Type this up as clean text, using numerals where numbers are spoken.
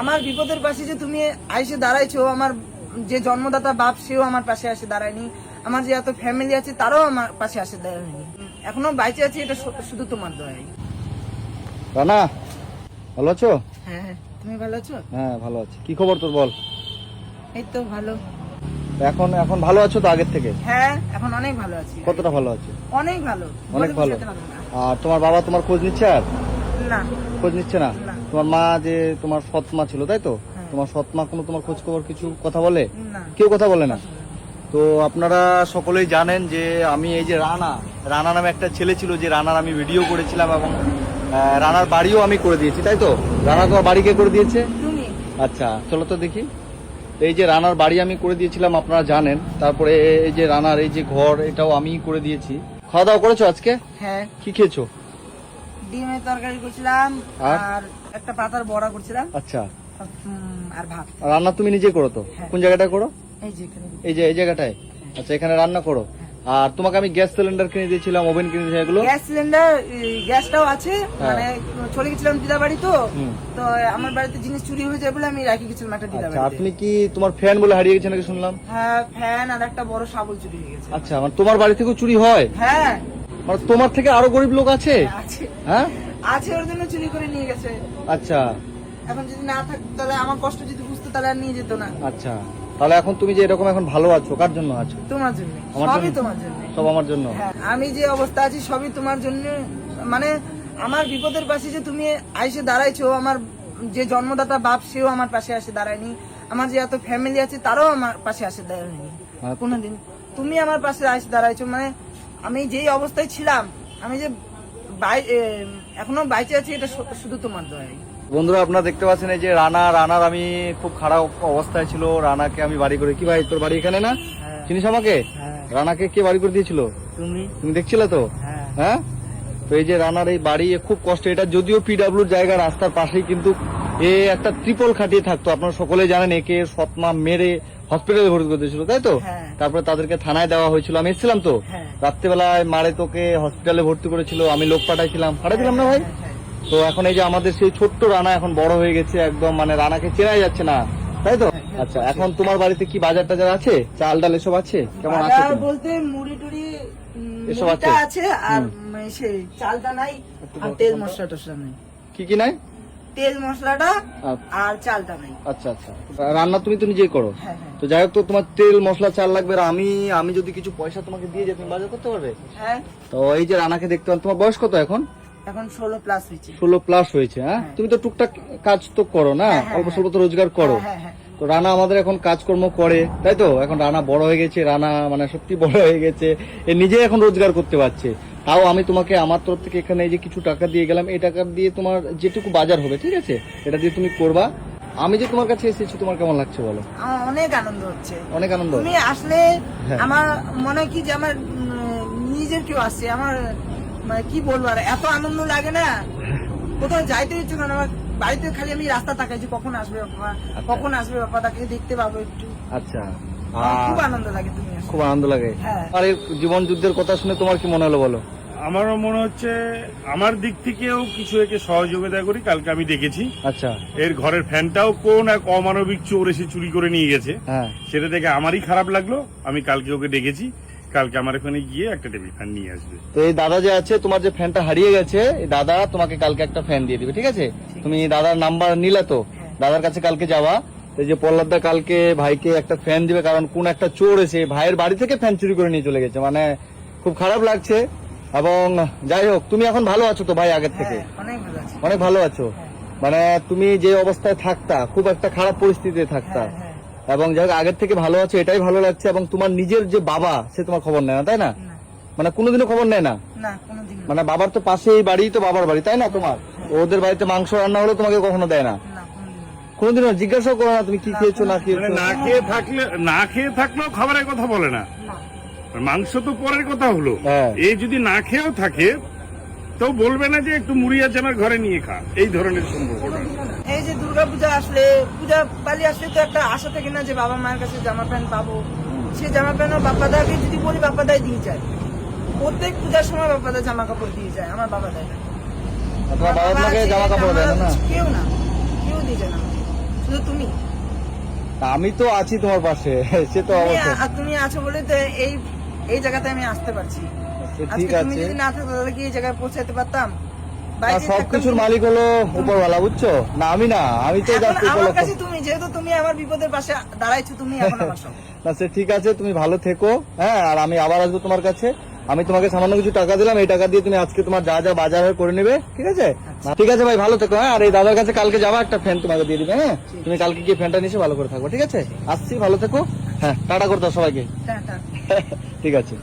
আমার বিপদের পাশে যে তুমি আইসে দাঁড়াইছো, আমার যে জন্মদাতা বাপ সেও আমার পাশে আসে দাঁড়ায়নি, আমার যে এত ফ্যামিলি আছে তারাও আমার পাশে আসে দাঁড়ায়নি। এখনো বাইচে আছি, এটা শুধু তোমার দয়াই। রানা, ভালো আছো? হ্যাঁ, তুমি ভালো আছো? হ্যাঁ ভালো আছি। কি খবর তোর বল? এই তো ভালো। এখন এখন ভালো আছো তো আগের থেকে? হ্যাঁ, এখন অনেক ভালো আছি। কতটা ভালো আছো? অনেক ভালো। অনেক বলে ভালো। বোঝাতে পারবো না। আর তোমার বাবা তোমার খোঁজ নিচ্ছে? আর না, খোঁজ নিচ্ছে না? না। তোমার মা যে তোমার সৎ মা ছিল তাই তো, হ্যাঁ। তোমার সৎ মা কোনো তোমার খোঁজ খবর কিছু কথা বলে? না। কেউ কথা বলে না? তো আপনারা সকলেই জানেন যে আমি এই যে রানা নামে একটা ছেলে ছিল, যে রানার আমি ভিডিও করেছিলাম এবং রানার বাড়িও আমি করে দিয়েছি তাই তো? রানা তোমার বাড়ি কে করে দিয়েছে? তুমি। আচ্ছা চলো তো দেখি। তো এই যে রানার বাড়ি আমি করে দিয়েছিলাম আপনারা জানেন, তারপরে এই যে রানার এই যে ঘর এটাও আমি করে দিয়েছি। খাওয়া দাওয়া করেছো আজকে? হ্যাঁ, কি খেয়েছো? ডিমের তরকারি করছিলাম আর? আর একটা পাতার বড়া করছিলাম আচ্ছা, আর ভাত। আর রান্না তুমি নিজে করো তো? হ্যাঁ। কোন জায়গাটা করো? এই যে এখানে। এই জায়গাটায়? আচ্ছা, এখানে রান্না করো। আর তোমাকে আমি গ্যাস সিলিন্ডার কিনে দিয়েছিলাম, ওভেন কিনে দিয়েছিলাম, এগুলো? গ্যাস সিলিন্ডার, গ্যাসটাও আছে। হ্যাঁ। মানে চলে গেছিলাম দিদা বাড়ি, তো হুম। তো আমার বাড়িতে জিনিস চুরি হয়ে যায় বলে আমি রাখি গেছিলাম একটা দিদা আচ্ছা, বাড়িতে। আপনি কি তোমার ফ্যান বলে হারিয়ে গেছে নাকি শুনলাম? হ্যাঁ, ফ্যান আর একটা বড় শাবল চুরি হয়ে গেছে। আচ্ছা, মানে তোমার বাড়ি থেকেও চুরি হয়? হ্যাঁ, মানে তোমার থেকে আরো গরিব লোক আছে? আছে। হ্যাঁ, আছে, ওর জন্য চুরি করে নিয়ে গেছে। আচ্ছা এখন যদি না থাকতো তাহলে আমার কষ্ট যদি বুঝতো তাহলে আর নিয়ে যেত না। আচ্ছা। তাহলে এখন তুমি যে এরকম এখন ভালো আছো, কার জন্য আছো? তোমার জন্য, আমার সবই জন্য? তোমার জন্য। সব আমার জন্য? হ্যাঁ, আমি যে অবস্থা আছি সবই তোমার জন্য। মানে আমার বিপদের পাশে যে তুমি আইসে দাঁড়াইছো, আমার যে জন্মদাতা বাপ সেও আমার পাশে আসে দাঁড়ায়নি, আমার যে এত ফ্যামিলি আছে তারাও আমার পাশে আসে দাঁড়ায়নি আচ্ছা। কোনোদিন। তুমি আমার পাশে আসে দাঁড়াইছো। মানে আমি যেই অবস্থায় ছিলাম, আমি যে এখনো বাইচে আছি, এটা শুধু তোমার দয়াই। বন্ধুরা, আপনারা দেখতে পাচ্ছেন এই যে রানার আমি খুব খারাপ অবস্থায় ছিল। রানাকে আমি বাড়ি করে, কি ভাই তোর বাড়ি এখানে না? হ্যাঁ। চিনিস আমাকে? হ্যাঁ। রানাকে কে বাড়ি করে দিয়েছিল? তুমি। তুমি দেখছিলে তো? হ্যাঁ। হ্যাঁ, তো এই যে রানার এই বাড়ি খুব কষ্ট। এটা যদিও পিডাব্লিউর জায়গা, রাস্তার পাশেই, কিন্তু এ একটা ট্রিপল খাটিয়ে থাকতো। আপনারা সকলে জানেন, একে সৎমা মেরে হসপিটালে ভর্তি করে দিয়েছিল তাই তো? হ্যাঁ। তারপরে তাদেরকে থানায় দেওয়া হয়েছিল। আমি এসেছিলাম তো হ্যাঁ। রাত্রেবেলায়, মারে তোকে হসপিটালে ভর্তি করেছিল, আমি লোক পাঠাইছিলাম না ভাই? হ্যাঁ। তো এখন এই যে আমাদের সেই ছোট্ট রানা এখন বড় হয়ে গেছে একদম, মানে রানাকে চেনাই যাচ্ছে না তাই তো? আচ্ছা, এখন তোমার বাড়িতে কি বাজার টাজার আছে? চাল ডাল এসব আছে? কেমন আছে? বাজার বলতে মুড়ি টুড়ি এসব মুড়িটা আছে? আছে, আর সেই চালটা নাই, আর তেল মশলা টসলা নাই। কি নাই? তেল মশলাটা আচ্ছা। আর চালটা নাই। আচ্ছা আচ্ছা, রান্না তুমি তো নিজেই করো? হ্যাঁ, হ্যাঁ। তো যাই হোক, তো তোমার তেল মশলা চাল লাগবে। আর আমি যদি কিছু পয়সা তোমাকে দিয়ে যাই, তুমি বাজার করতে পারবে? হ্যাঁ, তো এই যে রানাকে দেখতে পান, তোমার বয়স কত এখন? এখন 16 প্লাস হয়েছে। 16 প্লাস হয়েছে। হ্যাঁ, হ্যাঁ। তুমি তো টুকটাক কাজ তো করো না? হ্যাঁ, হ্যাঁ, অল্প স্বল্প তো রোজগার করো। হ্যাঁ, হ্যাঁ। তো রানা আমাদের এখন কাজকর্ম করে তাই তো? এখন রানা বড় হয়ে গেছে, রানা মানে সত্যি বড় হয়ে গেছে, এ নিজে এখন রোজগার করতে পারছে। তাও আমি তোমাকে আমার তরফ থেকে এখানে এই যে কিছু টাকা দিয়ে গেলাম, এই টাকা দিয়ে তোমার যেটুকু বাজার হবে, ঠিক আছে, এটা দিয়ে তুমি করবা। আমি যে তোমার কাছে এসেছি, তোমার কেমন লাগছে বলো? আমার অনেক আনন্দ হচ্ছে। অনেক আনন্দ? তুমি আসলে হ্যাঁ। আমার মনে হয় কি যে আমার নিজের কেউ আসছে। আমার মানে কি বলবো, আর এত আনন্দ লাগে না, কোথাও যাইতে ইচ্ছে করে না। আমার বাড়িতে খালি আমি রাস্তা তাকাই যে কখন আসবে বাবা, কখন আসবে বাবা, তাকে দেখতে পাবো একটু। আচ্ছা, আমার খুব আনন্দ লাগে তুমি আসলে। খুব আনন্দ লাগে। হ্যাঁ। আর এই জীবন যুদ্ধের কথা শুনে তোমার কি মনে হলো বলো? আমারও মনে হচ্ছে আমার দিক থেকেও কিছু একে সহযোগিতা করি। কালকে আমি দেখেছি আচ্ছা। এর ঘরের ফ্যানটাও কোন এক অমানবিক চোর এসে চুরি করে নিয়ে গেছে। হ্যাঁ। সেটা দেখে আমারই খারাপ লাগলো। আমি কালকে ওকে ডেকেছি, কালকে আমার এখানে গিয়ে একটা টেবিল ফ্যান নিয়ে আসবে। তো এই দাদা যে আছে, তোমার যে ফ্যানটা হারিয়ে গেছে, এই দাদা তোমাকে কালকে একটা ফ্যান দিয়ে দিবে, ঠিক আছে? তুমি দাদার নাম্বার নিলে তো? দাদার কাছে কালকে যাওয়া। এই যে পল্লাদা কালকে ভাইকে একটা ফ্যান দিবে, কারণ কোন একটা চোর এসে ভাইয়ের বাড়ি থেকে ফ্যান চুরি করে নিয়ে চলে গেছে। মানে খুব খারাপ লাগছে। এবং যাই হোক, তুমি এখন ভালো আছো তো ভাই আগের থেকে? হ্যাঁ, অনেক ভালো আছে। অনেক ভালো আছো? মানে তুমি যে অবস্থায় থাকতা, খুব একটা খারাপ পরিস্থিতিতে থাকতা, হ্যাঁ, হ্যাঁ। এবং যাই হোক আগের থেকে ভালো আছো, এটাই ভালো লাগছে। এবং তোমার নিজের যে বাবা, সে তোমার খবর নেয় না তাই না? না, মানে কোনোদিনও খবর নেয় না? না, কোনোদিন না। মানে বাবার তো পাশেই বাড়ি, তো বাবার বাড়ি তাই না তোমার? ওদের বাড়িতে মাংস রান্না হলে তোমাকে কখনো দেয় না? না, কোনোদিন না। কোনোদিনও জিজ্ঞাসা করো না তুমি কি খেয়েছো না মানে খেয়েছো? না খেয়ে থাকলেও খাবারের কথা বলে না। না। মাংস তো পরের কথা হলো, হ্যাঁ। এই যদি না খেয়েও থাকে তো বলবে না যে একটু মুড়ি আছে আমার ঘরে নিয়ে খা, এই ধরনের সম্পর্কটা। এই যে দুর্গাপূজা আসলে, পূজা পালি আসলে তো একটা আশা থাকে না যে বাবা মায়ের কাছে জামা প্যান্ট পাবো। সে জামা প্যান্ট বাপ্পাদাকে যদি বলি, বাপ্পাদাই দিয়ে যায়। প্রত্যেক পূজার সময় বাপ্পাদা জামা কাপড় দিয়ে যায়, আমার বাবা দেয় না। তোমার বাবা তোমাকে জামা কাপড় দেয় না? কেউ না, কেউ দিয়ে যায় না। আমি তো আছি তোমার পাশে, সে তো অবশ্যই। তুমি আছো বলে তো এই জায়গাতে আমি আসতে পারছি। সে আজকে ঠিক তুমি আছে, যদি না থাকতো তাহলে কি এই জায়গায় পৌঁছাতে পারতাম? আর বাড়িতে সবকিছুর থাকতাম। মালিক হলো উপরওয়ালা, বুঝছো? না আমি না, আমি তো এখন জাস্ট আমার উপলক্ষ। কাছে তুমি, যেহেতু তুমি আমার বিপদের পাশে দাঁড়াইছো, তুমি এখন আমার সব। না সে ঠিক আছে, তুমি ভালো থেকো, হ্যাঁ। আর আমি আবার আসবো তোমার কাছে। আমি তোমাকে সামান্য কিছু টাকা দিলাম, এই টাকা দিয়ে তুমি আজকে তোমার যা যা বাজার হয় করে নেবে, ঠিক আছে? ঠিক আছে ভাই, ভালো থেকো, হ্যাঁ। আর এই দাদার কাছে কালকে যাবা, একটা ফ্যান তোমাকে দিয়ে দিবে, হ্যাঁ। তুমি কালকে গিয়ে ফ্যানটা নিয়ে এসে ভালো করে থাকবো, ঠিক আছে? আসছি, ভালো থেকো, হ্যাঁ। টাটা করে দাও সবাইকে। টাটা। ঠিক আছে।